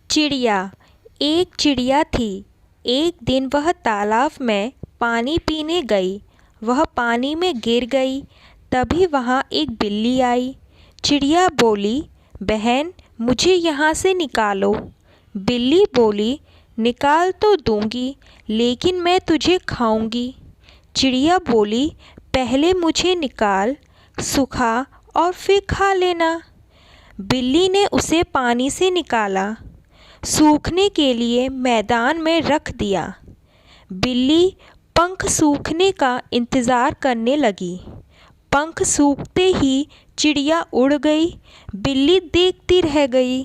चिड़िया। एक चिड़िया थी। एक दिन वह तालाब में पानी पीने गई। वह पानी में गिर गई। तभी वहाँ एक बिल्ली आई। चिड़िया बोली, बहन मुझे यहाँ से निकालो। बिल्ली बोली, निकाल तो दूंगी, लेकिन मैं तुझे खाऊंगी। चिड़िया बोली, पहले मुझे निकाल, सुखा और फिर खा लेना। बिल्ली ने उसे पानी से निकाला, सूखने के लिए मैदान में रख दिया। बिल्ली पंख सूखने का इंतज़ार करने लगी। पंख सूखते ही चिड़िया उड़ गई। बिल्ली देखती रह गई।